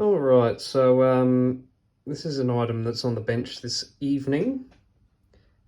Alright, so this is an item that's on the bench this evening,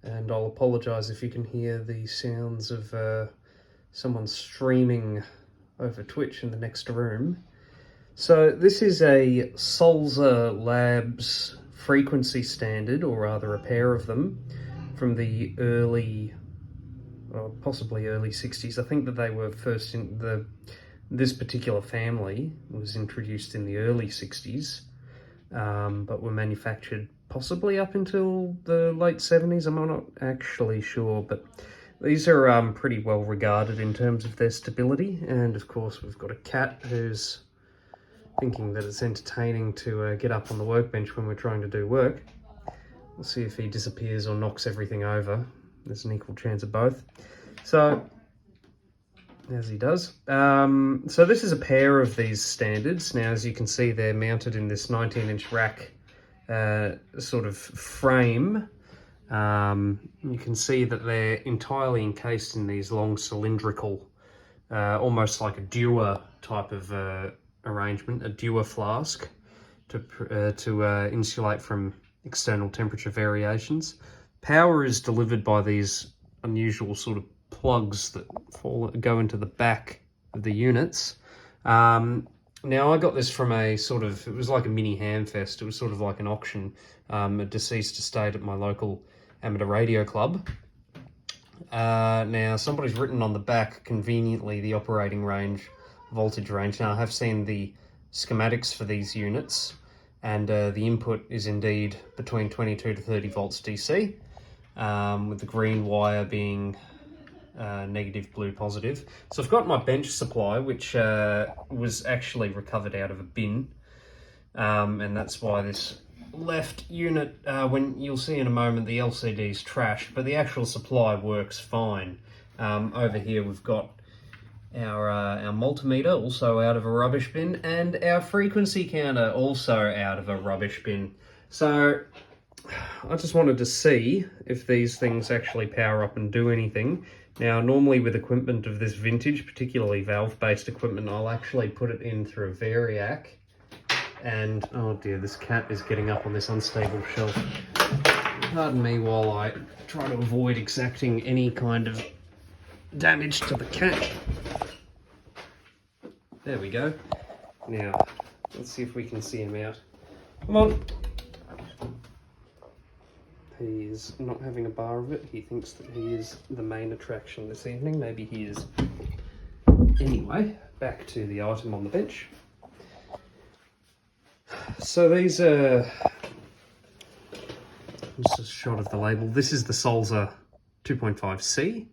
and I'll apologise if you can hear the sounds of someone streaming over Twitch in the next room. So this is a Sulzer Labs frequency standard, or rather a pair of them, from the early, or possibly early 60s. I think that they were first in this particular family was introduced in the early 60s, but were manufactured possibly up until the late 70s. I'm not actually sure, but these are pretty well regarded in terms of their stability. And of course, we've got a cat who's thinking that it's entertaining to get up on the workbench when we're trying to do work. We'll see if he disappears or knocks everything over. There's an equal chance of both. So, as he does. So this is a pair of these standards. Now, as you can see, they're mounted in this 19-inch rack sort of frame. You can see that they're entirely encased in these long cylindrical, almost like a dewar type of arrangement, a dewar flask to insulate from external temperature variations. Power is delivered by these unusual sort of plugs that go into the back of the units. Now, I got this from it was like a mini hamfest. It was sort of like an auction, a deceased estate at my local amateur radio club. Now, somebody's written on the back, conveniently, the operating range, voltage range. Now, I have seen the schematics for these units, and the input is indeed between 22 to 30 volts DC, with the green wire being negative, blue, positive. So I've got my bench supply, which was actually recovered out of a bin, and that's why this left unit, when you'll see in a moment, the LCD's trashed, but the actual supply works fine. Over here we've got our multimeter, also out of a rubbish bin, and our frequency counter, also out of a rubbish bin. So I just wanted to see if these things actually power up and do anything. Now, normally with equipment of this vintage, particularly valve-based equipment, I'll actually put it in through a variac. And, oh dear, this cat is getting up on this unstable shelf. Pardon me while I try to avoid exacting any kind of damage to the cat. There we go. Now, let's see if we can see him out. Come on. He is not having a bar of it. He thinks that he is the main attraction this evening. Maybe he is. Anyway, back to the item on the bench. So these are... Just a shot of the label. This is the Sulzer 2.5C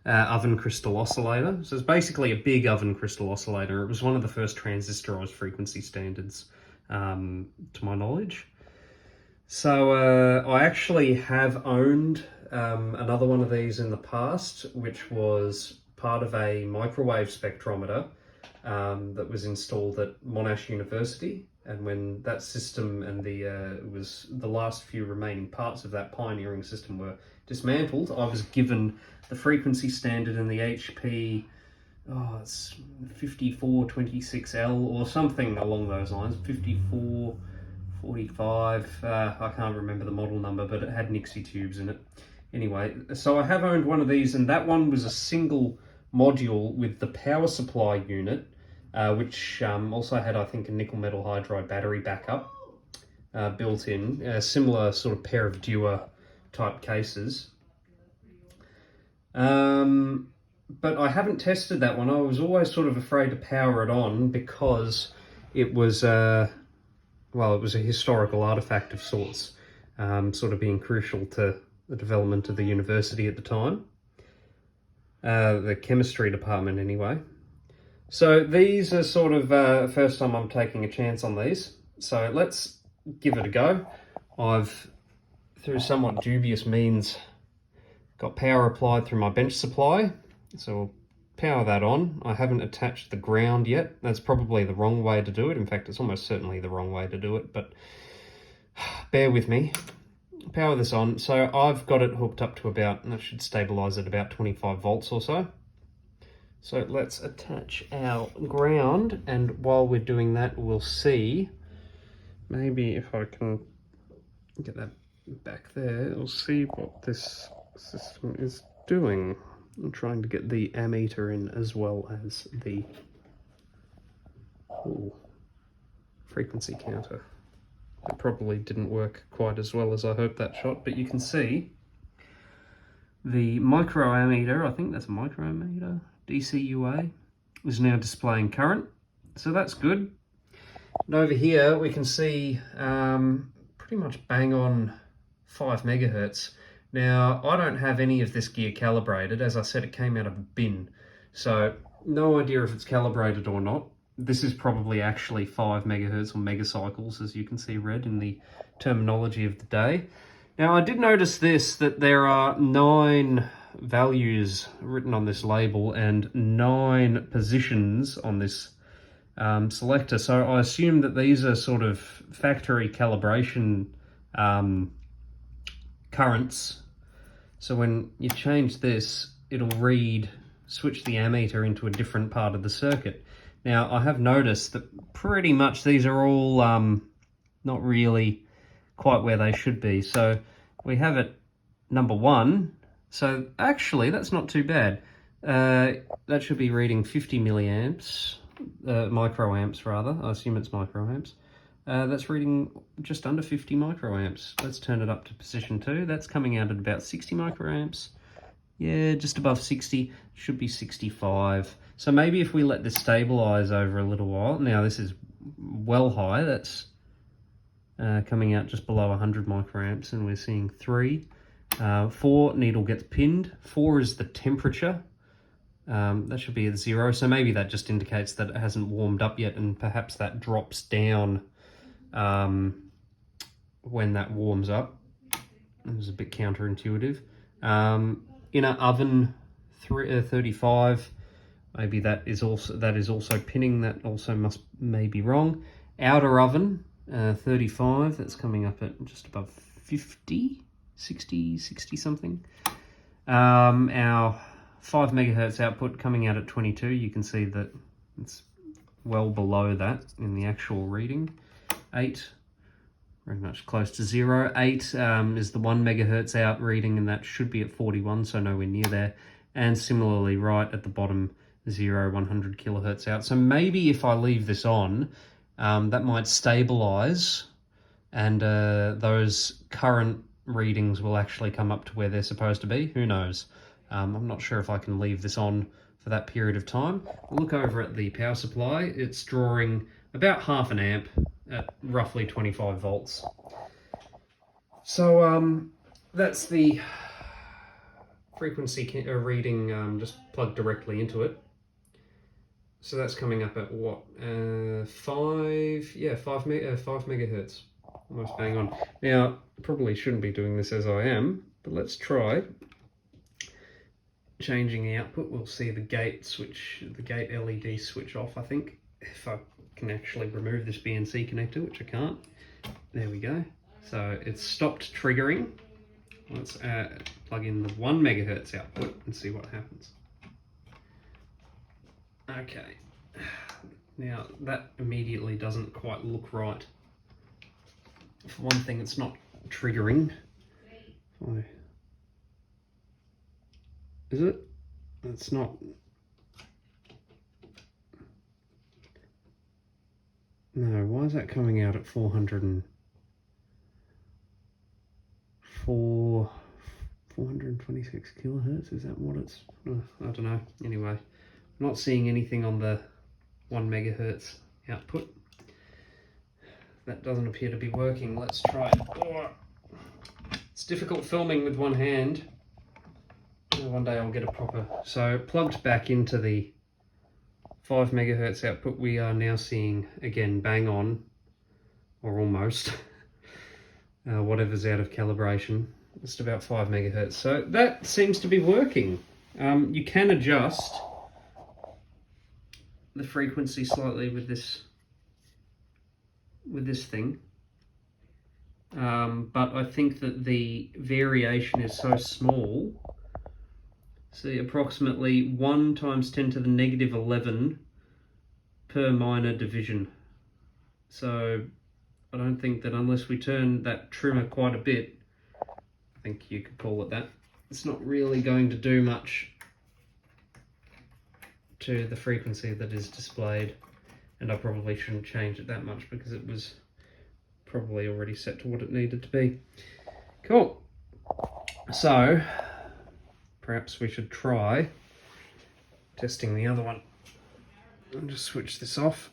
oven crystal oscillator. So it's basically a big oven crystal oscillator. It was one of the first transistorized frequency standards, to my knowledge. So I actually have owned another one of these in the past, which was part of a microwave spectrometer that was installed at Monash University. And when that system and the last few remaining parts of that pioneering system were dismantled, I was given the frequency standard and the HP, it's 5426L or something along those lines, 5445, I can't remember the model number, but it had Nixie tubes in it. Anyway, so I have owned one of these, and that one was a single module with the power supply unit, which also had, I think, a nickel metal hydride battery backup built in, a similar sort of pair of Dewar type cases. But I haven't tested that one. I was always sort of afraid to power it on because it was, it was a historical artifact of sorts, sort of being crucial to the development of the university at the time. The chemistry department, anyway. So these are sort of first time I'm taking a chance on these. So let's give it a go. I've, through somewhat dubious means, got power applied through my bench supply. So we'll power that on. I haven't attached the ground yet. That's probably the wrong way to do it. In fact, it's almost certainly the wrong way to do it, but bear with me. Power this on. So I've got it hooked up to about, and that should stabilize at about 25 volts or so. So let's attach our ground, and while we're doing that, we'll see maybe if I can get that back there, we'll see what this system is doing. I'm trying to get the ammeter in as well as the frequency counter. It probably didn't work quite as well as I hoped that shot, but you can see the microammeter, I think that's a microammeter, DCUA, is now displaying current, so that's good. And over here we can see pretty much bang on 5 megahertz. Now, I don't have any of this gear calibrated. As I said, it came out of a bin, so no idea if it's calibrated or not. This is probably actually 5 megahertz or megacycles, as you can see read in the terminology of the day. Now, I did notice this, that there are 9 values written on this label and 9 positions on this selector. So I assume that these are sort of factory calibration currents. So when you change this, it'll switch the ammeter into a different part of the circuit. Now, I have noticed that pretty much these are all not really quite where they should be. So we have it number 1. So actually, that's not too bad. That should be reading 50 milliamps, microamps rather. I assume it's microamps. That's reading just under 50 microamps. Let's turn it up to position 2. That's coming out at about 60 microamps. Yeah, just above 60, should be 65. So maybe if we let this stabilize over a little while. Now this is well high, that's coming out just below 100 microamps, and we're seeing 3. 4, needle gets pinned. 4 is the temperature. That should be at 0, so maybe that just indicates that it hasn't warmed up yet, and perhaps that drops down when that warms up. It was a bit counterintuitive. Inner oven 35. Maybe that is also pinning. That also may be wrong. Outer oven 35. That's coming up at just above 50, 60 something. Our 5 megahertz output coming out at 22. You can see that it's well below that in the actual reading. 8, very much close to 0. 8 is the 1 megahertz out reading, and that should be at 41, so nowhere near there. And similarly, right at the bottom, 0, 100 kilohertz out. So maybe if I leave this on, that might stabilize, and those current readings will actually come up to where they're supposed to be. Who knows? I'm not sure if I can leave this on for that period of time. We'll look over at the power supply. It's drawing about half an amp at roughly 25 volts. So that's the frequency reading just plugged directly into it. So that's coming up at what? 5 megahertz. Almost bang on. Now, probably shouldn't be doing this as I am, but let's try changing the output. We'll see the gate LED switch off, I think, if I can actually remove this BNC connector, which I can't. There we go. So it's stopped triggering. Let's plug in the 1 megahertz output and see what happens. Okay. Now that immediately doesn't quite look right. For one thing, it's not triggering. Is it? It's not. No, why is that coming out at 426 kilohertz? Is that what it's? I don't know. Anyway, I'm not seeing anything on the 1 megahertz output. That doesn't appear to be working. Let's try it. Oh, it's difficult filming with one hand. One day I'll get a proper. So plugged back into the 5 megahertz output, we are now seeing again bang on, or almost, whatever's out of calibration, just about 5 megahertz. So that seems to be working. You can adjust the frequency slightly with this thing, but I think that the variation is so small. See, approximately 1 times 10 to the -11 per minor division. So I don't think that unless we turn that trimmer quite a bit, I think you could call it that, it's not really going to do much to the frequency that is displayed. And I probably shouldn't change it that much because it was probably already set to what it needed to be. Cool. So perhaps we should try testing the other one. I'll just switch this off.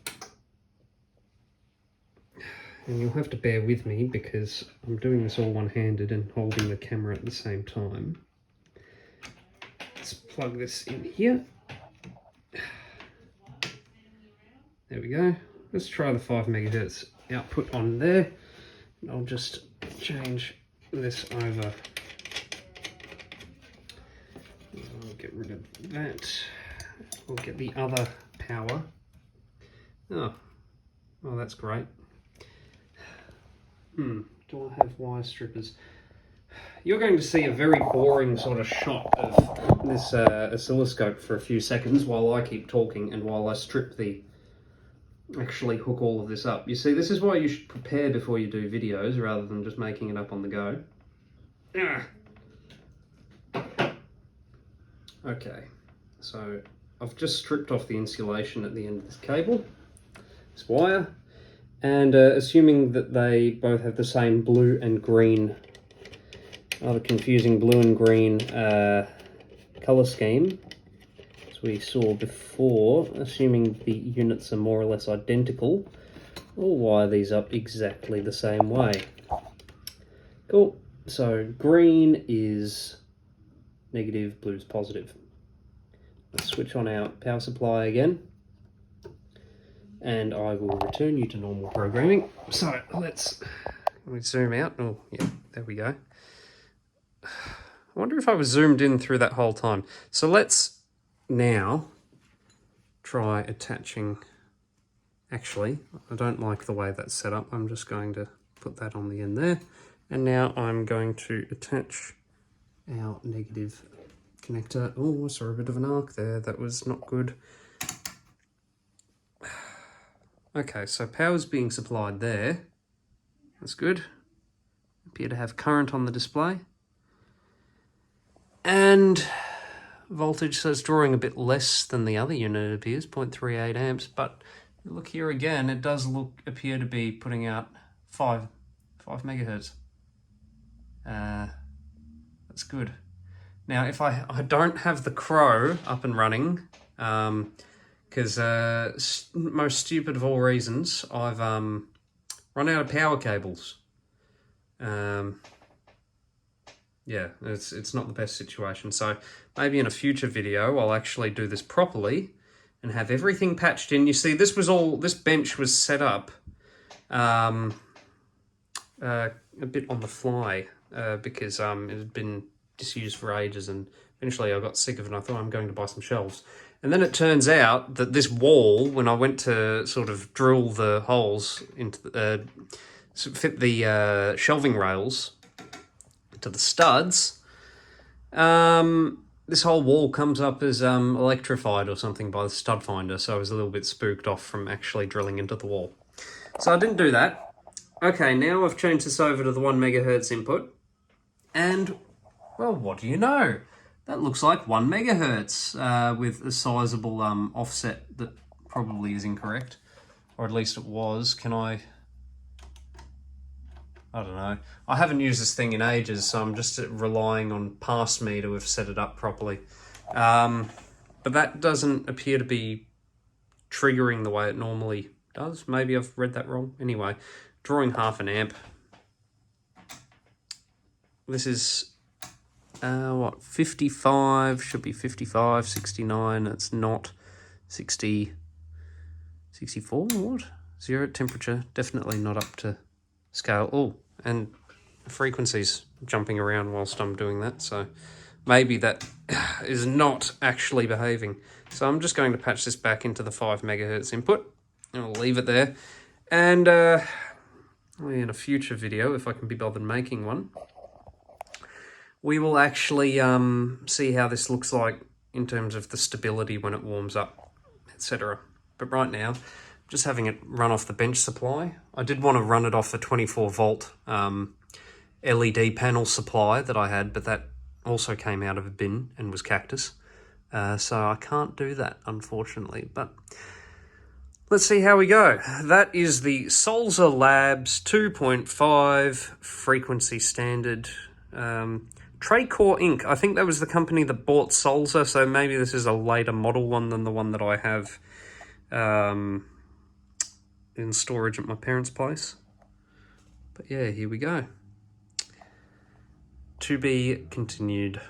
And you'll have to bear with me because I'm doing this all one-handed and holding the camera at the same time. Let's plug this in here. There we go. Let's try the 5 megahertz output on there. And I'll just change this over. I'll get rid of that. We'll get the other power. Oh, well, that's great. Do I have wire strippers? You're going to see a very boring sort of shot of this oscilloscope for a few seconds while I keep talking and while I actually hook all of this up. You see, this is why you should prepare before you do videos rather than just making it up on the go. Okay, so I've just stripped off the insulation at the end of this cable, this wire, and assuming that they both have the same blue and green, rather confusing blue and green colour scheme, as we saw before, assuming the units are more or less identical, we'll wire these up exactly the same way. Cool, so green is negative, blue is positive. Let's switch on our power supply again. And I will return you to normal programming. So let me zoom out. Oh, yeah, there we go. I wonder if I was zoomed in through that whole time. So let's now try attaching. Actually, I don't like the way that's set up. I'm just going to put that on the end there. And now I'm going to attach our negative connector. Oh, I saw a bit of an arc there. That was not good. Okay, so power's being supplied there. That's good. Appear to have current on the display. And voltage says drawing a bit less than the other unit, it appears, 0.38 amps. But look here again, it does appear to be putting out 5 megahertz. That's good. Now, if I don't have the Crow up and running, because most stupid of all reasons, I've run out of power cables. Yeah, it's not the best situation. So maybe in a future video, I'll actually do this properly and have everything patched in. You see, this bench was set up a bit on the fly because it had been disused for ages, and eventually I got sick of it and I thought I'm going to buy some shelves. And then it turns out that this wall, when I went to sort of drill the holes into fit the shelving rails to the studs, this whole wall comes up as electrified or something by the stud finder, so I was a little bit spooked off from actually drilling into the wall. So I didn't do that. Okay, now I've changed this over to the 1 megahertz input, and, well, what do you know? That looks like 1 megahertz with a sizable offset that probably is incorrect, or at least it was. I don't know. I haven't used this thing in ages, so I'm just relying on past me to have set it up properly. But that doesn't appear to be triggering the way it normally does. Maybe I've read that wrong. Anyway, drawing 0.5 amp. This is, what, 55, should be 55, 69, it's not 60, 64, what? 0 temperature, definitely not up to scale. Oh, and frequencies jumping around whilst I'm doing that, so maybe that is not actually behaving. So I'm just going to patch this back into the 5 megahertz input, and I'll leave it there. And in a future video, if I can be bothered making one, we will actually see how this looks like in terms of the stability when it warms up, etc. But right now, I'm just having it run off the bench supply. I did want to run it off the 24 volt LED panel supply that I had, but that also came out of a bin and was cactus. So I can't do that, unfortunately, but let's see how we go. That is the Sulzer Labs 2.5 frequency standard tray core ink. I think that was the company that bought Sulzer, so maybe this is a later model one than the one that I have in storage at my parents' place. But yeah, here we go. To be continued.